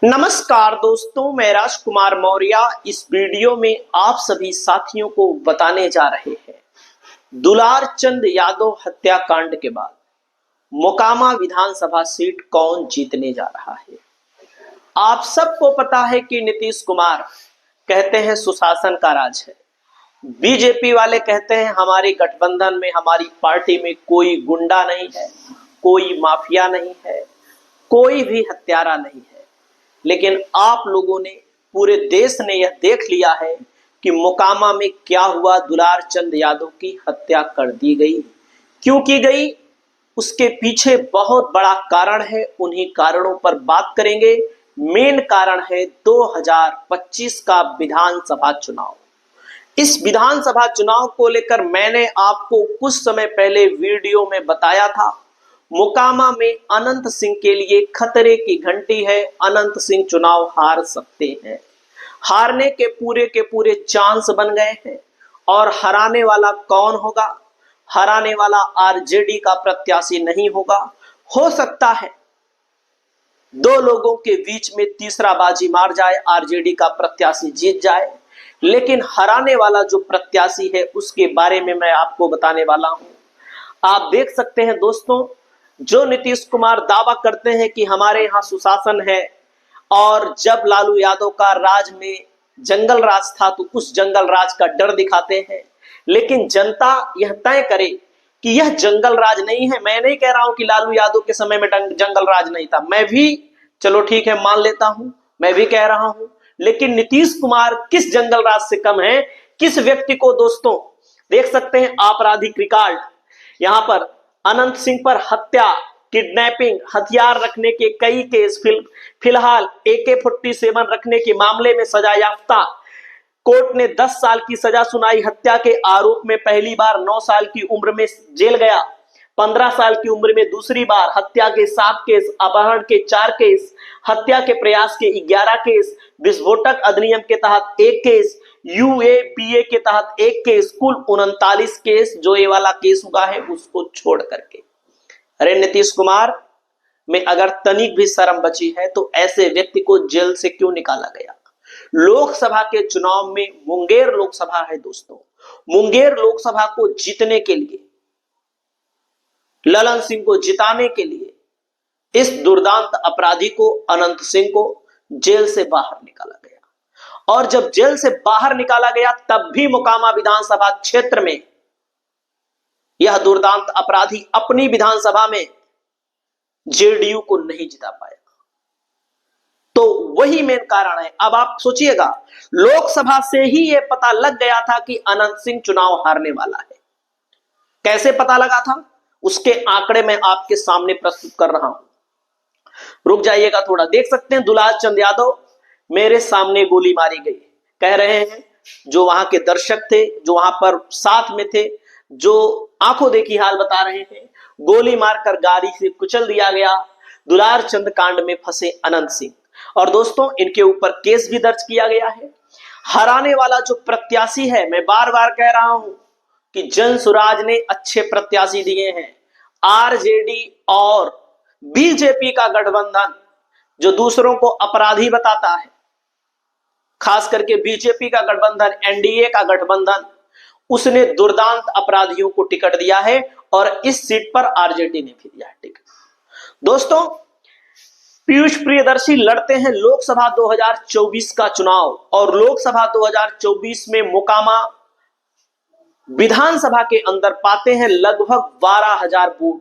नमस्कार दोस्तों, मैं राजकुमार मौर्य इस वीडियो में आप सभी साथियों को बताने जा रहे हैं दुलार चंद यादव हत्याकांड के बाद मोकामा विधानसभा सीट कौन जीतने जा रहा है। आप सबको पता है कि नीतीश कुमार कहते हैं सुशासन का राज है, बीजेपी वाले कहते हैं हमारे गठबंधन में, हमारी पार्टी में कोई गुंडा नहीं है, कोई माफिया नहीं है, कोई भी हत्यारा नहीं है। लेकिन आप लोगों ने, पूरे देश ने यह देख लिया है कि मोकामा में क्या हुआ। दुलार चंद यादव की हत्या कर दी गई। क्यों की गई, उसके पीछे बहुत बड़ा कारण है, उन्हीं कारणों पर बात करेंगे। मेन कारण है 2025 का विधानसभा चुनाव। इस विधानसभा चुनाव को लेकर मैंने आपको कुछ समय पहले वीडियो में बताया था, मोकामा में अनंत सिंह के लिए खतरे की घंटी है। अनंत सिंह चुनाव हार सकते हैं, हारने के पूरे चांस बन गए हैं। और हराने वाला कौन होगा? हराने वाला आरजेडी का प्रत्याशी नहीं होगा। हो सकता है दो लोगों के बीच में तीसरा बाजी मार जाए, आरजेडी का प्रत्याशी जीत जाए, लेकिन हराने वाला जो प्रत्याशी है उसके बारे में मैं आपको बताने वाला हूं। आप देख सकते हैं दोस्तों, जो नीतीश कुमार दावा करते हैं कि हमारे यहां सुशासन है, और जब लालू यादव का राज में जंगल राज था तो उस जंगल राज का डर दिखाते हैं, लेकिन जनता यह तय करे कि यह जंगल राज नहीं है। मैं नहीं कह रहा हूं कि लालू यादव के समय में जंगल राज नहीं था, मैं भी, चलो ठीक है मान लेता हूं, मैं भी कह रहा हूं, लेकिन नीतीश कुमार किस जंगल राज से कम है? किस व्यक्ति को दोस्तों देख सकते हैं आपराधिक रिकॉर्ड, यहां पर अनंत सिंह पर हत्या, किडनैपिंग, हथियार रखने के कई केस, फिलहाल AK-47 रखने के मामले में सजा याफ्ता। कोर्ट ने 10 साल की सजा सुनाई। हत्या के आरोप में पहली बार 9 साल की उम्र में जेल गया, 15 साल की उम्र में दूसरी बार। हत्या के 7 केस, अपहरण के 4 केस, हत्या के प्रयास के 11 केस, विस्फोटक अधिनियम के तहत 1 केस, UAPA के तहत 1 केस, कुल 39 केस। जो ये वाला केस हुआ है उसको छोड़ करके, अरे नीतीश कुमार में अगर तनिक भी शर्म बची है तो ऐसे व्यक्ति को जेल से क्यों निकाला गया? लोकसभा के चुनाव में मुंगेर लोकसभा है दोस्तों, मुंगेर लोकसभा को जीतने के लिए, ललन सिंह को जिताने के लिए इस दुर्दांत अपराधी को, अनंत सिंह को जेल से बाहर निकाला गया। और जब जेल से बाहर निकाला गया तब भी मोकामा विधानसभा क्षेत्र में यह दुर्दांत अपराधी अपनी विधानसभा में JDU को नहीं जिता पाया। तो वही मेन कारण है। अब आप सोचिएगा, लोकसभा से ही यह पता लग गया था कि अनंत सिंह चुनाव हारने वाला है। कैसे पता लगा था, उसके आंकड़े मैं आपके सामने प्रस्तुत कर रहा हूं। रुक जाइएगा थोड़ा। देख सकते हैं दुलार चंद यादव, मेरे सामने गोली मारी गई, कह रहे हैं जो वहां के दर्शक थे, जो वहां पर साथ में थे, जो आंखों देखी हाल बता रहे हैं, गोली मारकर गाड़ी से कुचल दिया गया दुलार चंद कांड में फंसे अनंत सिंह। और दोस्तों इनके ऊपर केस भी दर्ज किया गया है। हराने वाला जो प्रत्याशी है, मैं बार बार कह रहा हूं कि जनसुराज ने अच्छे प्रत्याशी दिए हैं। आरजेडी और बीजेपी का गठबंधन जो दूसरों को अपराधी बताता है, खास करके बीजेपी का गठबंधन, NDA का गठबंधन, उसने दुर्दांत अपराधियों को टिकट दिया है और इस सीट पर आरजेडी ने भी दिया है टिकट। दोस्तों पीयूष प्रियदर्शी लड़ते हैं लोकसभा 2024 का चुनाव, और लोकसभा 2024 में मोकामा विधानसभा के अंदर पाते हैं लगभग 12,000 वोट।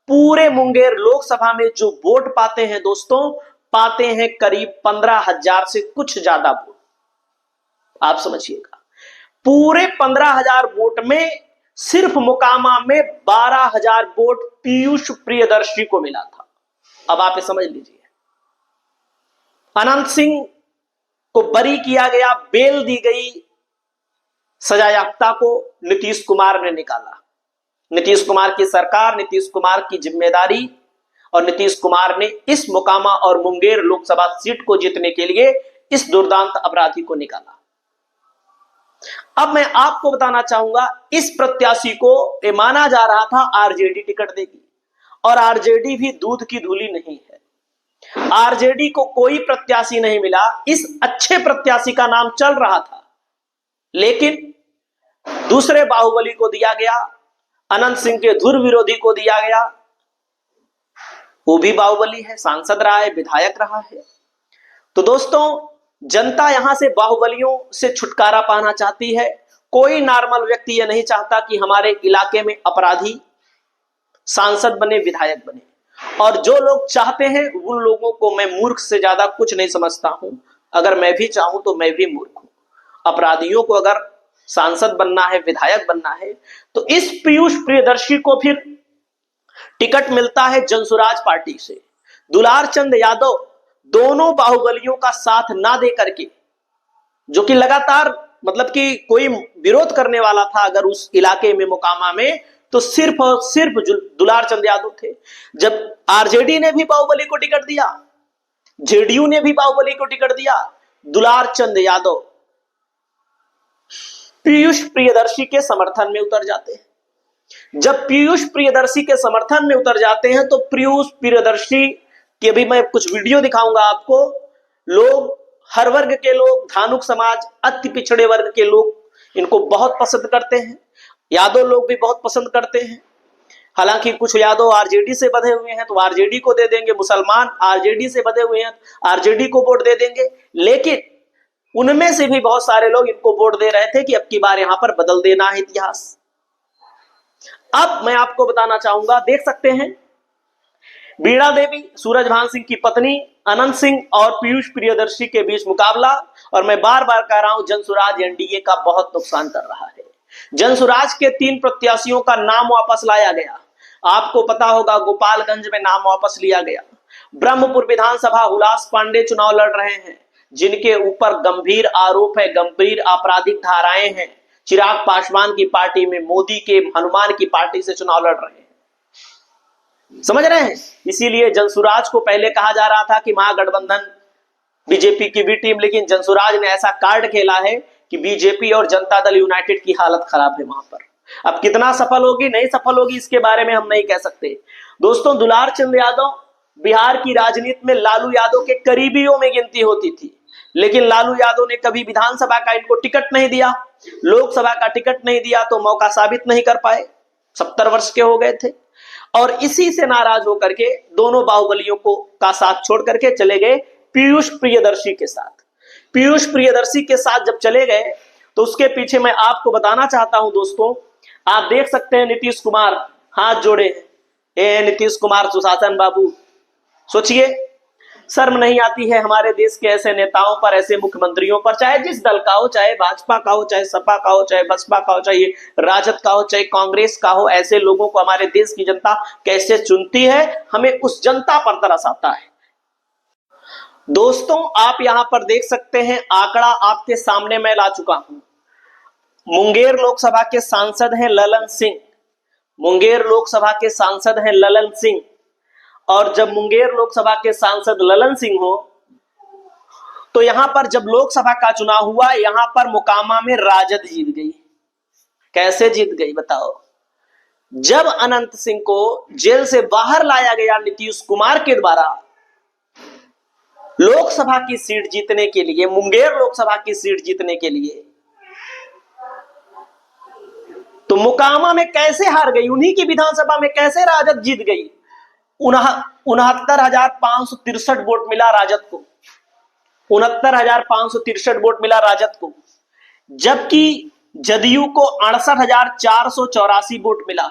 पूरे मुंगेर लोकसभा में जो वोट पाते हैं दोस्तों, पाते हैं करीब 15,000 से कुछ ज्यादा वोट। आप समझिएगा, पूरे 15,000 वोट में सिर्फ मोकामा में 12,000 वोट पीयूष प्रियदर्शी को मिला था। अब आप समझ लीजिए, अनंत सिंह को बरी किया गया, बेल दी गई, सजायाफ्ता को नीतीश कुमार ने निकाला। नीतीश कुमार की सरकार, नीतीश कुमार की जिम्मेदारी, और नीतीश कुमार ने इस मोकामा और मुंगेर लोकसभा सीट को जीतने के लिए इस दुर्दांत अपराधी को निकाला। अब मैं आपको बताना चाहूंगा, इस प्रत्याशी को माना जा रहा था आरजेडी टिकट देगी, और आरजेडी भी दूध की धूली नहीं है। आरजेडी को कोई प्रत्याशी नहीं मिला। इस अच्छे प्रत्याशी का नाम चल रहा था, लेकिन दूसरे बाहुबली को दिया गया, अनंत सिंह के धुर विरोधी को दिया गया। वो भी बाहुबली है, सांसद रहा है, विधायक रहा है। तो दोस्तों, जनता यहां से बाहुबलियों से छुटकारा पाना चाहती है। कोई नॉर्मल व्यक्ति यह नहीं चाहता कि हमारे इलाके में अपराधी सांसद बने, विधायक बने। और जो लोग चाहते हैं उन लोगों को मैं मूर्ख से ज्यादा कुछ नहीं समझता हूं। अगर मैं भी चाहूं तो मैं भी मूर्ख हूं। अपराधियों को अगर सांसद बनना है, विधायक बनना है, तो इस पीयूष प्रियदर्शी को फिर टिकट मिलता है जनसुराज पार्टी से। दुलार चंद यादव दोनों बाहुबलियों का साथ ना दे करके, जो कि लगातार मतलब कि कोई विरोध करने वाला था अगर उस इलाके में मोकामा में, तो सिर्फ और सिर्फ दुलार चंद यादव थे। जब आरजेडी ने भी बाहुबली को टिकट दिया, जेडीयू ने भी बाहुबली को टिकट दिया, दुलार चंद यादव पीयूष प्रियदर्शी के समर्थन में उतर जाते हैं। जब पीयूष प्रियदर्शी के समर्थन में उतर जाते हैं तो पीयूष प्रियदर्शी की अभी मैं कुछ वीडियो दिखाऊंगा आपको। लोग, हर वर्ग के लोग, धानुक समाज, अति पिछड़े वर्ग के लोग इनको बहुत पसंद करते हैं। यादव लोग भी बहुत पसंद करते हैं। हालांकि कुछ यादव आरजेडी से बंधे हुए हैं तो आरजेडी को दे देंगे, मुसलमान आरजेडी से बंधे हुए हैं आरजेडी को वोट दे देंगे। लेकिन उनमें से भी बहुत सारे लोग इनको वोट दे रहे थे कि अब की बार यहां पर बदल देना है इतिहास। अब मैं आपको बताना चाहूंगा, देख सकते हैं बीणा देवी, सूरजभान सिंह की पत्नी, अनंत सिंह और पीयूष प्रियदर्शी के बीच मुकाबला। और मैं बार बार कह रहा हूं, जनसुराज एनडीए का बहुत नुकसान कर रहा है। जनसुराज के 3 प्रत्याशियों का नाम वापस लाया गया। आपको पता होगा गोपालगंज में नाम वापस लिया गया। ब्रह्मपुर विधानसभा हुलास पांडे चुनाव लड़ रहे हैं, जिनके ऊपर गंभीर आरोप है, गंभीर आपराधिक धाराएं हैं। चिराग पासवान की पार्टी में, मोदी के हनुमान की पार्टी से चुनाव लड़ रहे हैं। समझ रहे हैं? इसीलिए जनसुराज को पहले कहा जा रहा था कि महागठबंधन बीजेपी की भी टीम, लेकिन जनसुराज ने ऐसा कार्ड खेला है कि बीजेपी और जनता दल यूनाइटेड की हालत खराब है वहां पर। अब कितना सफल होगी, नहीं सफल होगी, इसके बारे में हम नहीं कह सकते। दोस्तों, दुलार चंद यादव बिहार की राजनीति में लालू यादव के करीबियों में गिनती होती थी, लेकिन लालू यादव ने कभी विधानसभा का इनको टिकट नहीं दिया, लोकसभा का टिकट नहीं दिया, तो मौका साबित नहीं कर पाए। 70 वर्ष के हो गए थे और इसी से नाराज होकर के दोनों बाहुबलियों को का साथ छोड़ करके चले गए पीयूष प्रियदर्शी के साथ। पीयूष प्रियदर्शी के साथ जब चले गए तो उसके पीछे मैं आपको बताना चाहता हूं दोस्तों, आप देख सकते हैं नीतीश कुमार हाथ जोड़े। ए नीतीश कुमार, सुशासन बाबू, सोचिए, शर्म नहीं आती है हमारे देश के ऐसे नेताओं पर, ऐसे मुख्यमंत्रियों पर, चाहे जिस दल का हो, चाहे भाजपा का हो, चाहे सपा का हो, चाहे बसपा का हो, चाहे राजद का हो, चाहे कांग्रेस का हो। ऐसे लोगों को हमारे देश की जनता कैसे चुनती है, हमें उस जनता पर तरस आता है। दोस्तों, आप यहां पर देख सकते हैं, आंकड़ा आपके सामने मैं ला चुका हूं। मुंगेर लोकसभा के सांसद हैं ललन सिंह। मुंगेर लोकसभा के सांसद हैं ललन सिंह। और जब मुंगेर लोकसभा के सांसद ललन सिंह हो, तो यहां पर जब लोकसभा का चुनाव हुआ, यहां पर मोकामा में राजद जीत गई। कैसे जीत गई बताओ? जब अनंत सिंह को जेल से बाहर लाया गया नीतीश कुमार के द्वारा लोकसभा की सीट जीतने के लिए, मुंगेर लोकसभा की सीट जीतने के लिए, तो मोकामा में कैसे हार गई? उन्हीं की विधानसभा में कैसे राजद जीत गई? 69,563 वोट मिला राजद को। 69,563 वोट मिला राजद को, जबकि जदयू को 68,484 वोट मिला।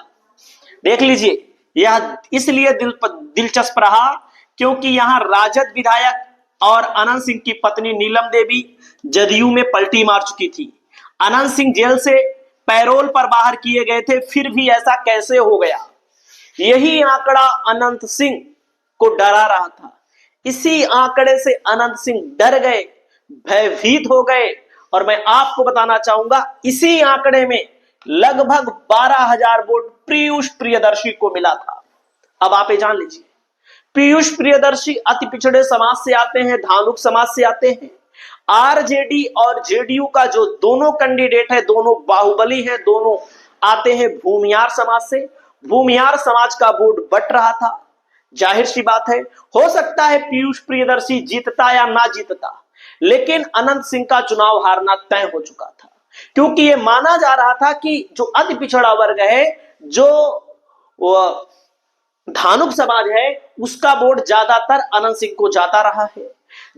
देख लीजिए, यह इसलिए दिलचस्प रहा क्योंकि यहां राजद विधायक और अनंत सिंह की पत्नी नीलम देवी जदयू में पलटी मार चुकी थी। अनंत सिंह जेल से पैरोल पर बाहर किए गए थे, फिर भी ऐसा कैसे हो गया? यही आंकड़ा अनंत सिंह को डरा रहा था। इसी आंकड़े से अनंत सिंह डर गए, भयभीत हो गए। और मैं आपको बताना चाहूंगा, इसी आंकड़े में लगभग 12,000 वोट पीयूष प्रियदर्शी को मिला था। अब आप ये जान लीजिए, पीयूष प्रियदर्शी अति पिछड़े समाज से आते हैं, धानुक समाज से आते हैं। आरजेडी और जेडीयू का जो दोनों कैंडिडेट है, दोनों बाहुबली है, दोनों आते हैं भूमियार समाज से। भूमियार समाज का वोट बट रहा था, जाहिर सी बात है, हो सकता है पीयूष प्रियदर्शी जीतता या ना जीतता, लेकिन अनंत सिंह का चुनाव हारना तय हो चुका था, क्योंकि यह माना जा रहा था कि जो अति पिछड़ा वर्ग है, जो धानुक समाज है, उसका वोट ज्यादातर अनंत सिंह को जाता रहा है।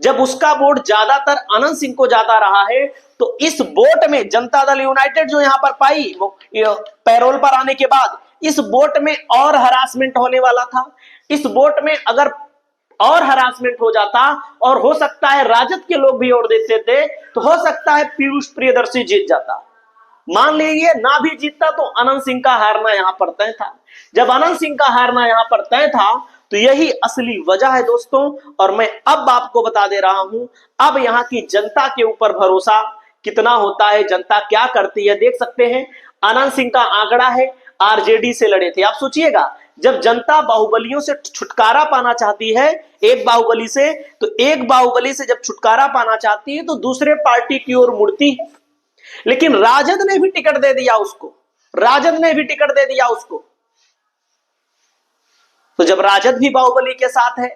जब उसका वोट ज्यादातर अनंत सिंह को जाता रहा है, तो इस वोट में जनता दल यूनाइटेड जो यहां पर पाई पैरोल पर आने के बाद, इस वोट में और हरासमेंट होने वाला था। इस वोट में अगर और हरासमेंट हो जाता, और हो सकता है राजद के लोग भी वोट देते थे, तो हो सकता है पीयूष प्रियदर्शी जीत जाता। मान लीजिए ना भी जीतता तो अनंत सिंह का हारना यहां पर तय था। जब अनंत सिंह का हारना यहां पर तय था, तो यही असली वजह है दोस्तों, और मैं अब आपको बता दे रहा हूं। अब यहां की जनता के ऊपर भरोसा कितना होता है, जनता क्या करती है, देख सकते हैं। अनंत सिंह का आंकड़ा है, आरजेडी से लड़े थे। आप सोचिएगा, जब जनता बाहुबलियों से छुटकारा पाना चाहती है, एक बाहुबली से, तो एक बाहुबली से जब छुटकारा पाना चाहती है, तो दूसरे पार्टी की ओर मुड़ती है। लेकिन राजद ने भी टिकट दे दिया उसको, राजद ने भी टिकट दे दिया उसको। तो जब राजद भी बाहुबली के साथ है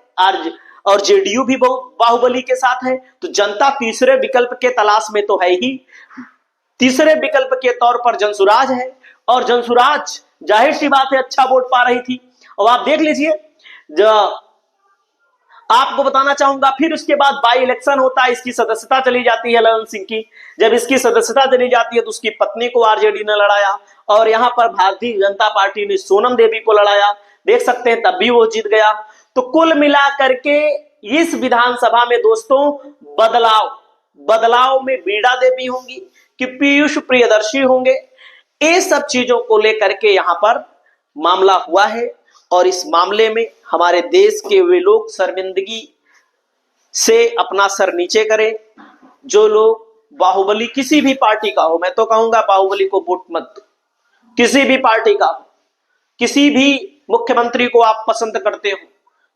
और जेडीयू भी बाहुबली के साथ है, तो जनता तीसरे विकल्प के तलाश में तो है ही। तीसरे विकल्प के तौर पर जनसुराज है, और जनसुराज जाहिर सी बात है अच्छा वोट पा रही थी। और आप देख लीजिए, आपको बताना चाहूंगा, फिर उसके बाद बाई इलेक्शन होता है, इसकी सदस्यता चली जाती है ललन सिंह की। जब इसकी सदस्यता चली जाती है, तो उसकी पत्नी को आरजेडी ने लड़ाया, और यहां पर भारतीय जनता पार्टी ने सोनम देवी को लड़ाया, देख सकते हैं, तब भी वो जीत गया। तो कुल मिला करके इस विधानसभा में दोस्तों बदलाव में बीड़ा देवी होंगी कि पीयूष प्रियदर्शी होंगे, ये सब चीजों को लेकर के यहां पर मामला हुआ है। और इस मामले में हमारे देश के वे लोग शर्मिंदगी से अपना सर नीचे करें, जो लोग बाहुबली किसी भी पार्टी का हो, मैं तो कहूंगा बाहुबली को वोट मत दो, किसी भी पार्टी का हो, किसी भी मुख्यमंत्री को आप पसंद करते हो,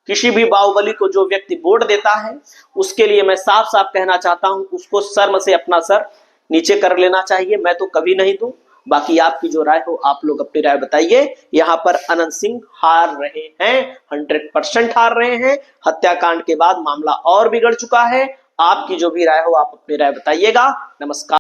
किसी भी बाहुबली को जो व्यक्ति वोट देता है, उसके लिए मैं साफ साफ कहना चाहता हूं, उसको शर्म से अपना सर नीचे कर लेना चाहिए। मैं तो कभी नहीं दूं। बाकी आपकी जो राय हो, आप लोग अपनी राय बताइए। यहां पर अनंत सिंह हार रहे हैं, 100% हार रहे हैं। हत्याकांड के बाद मामला और बिगड़ चुका है। आपकी जो भी राय हो, आप अपनी राय बताइएगा। नमस्कार।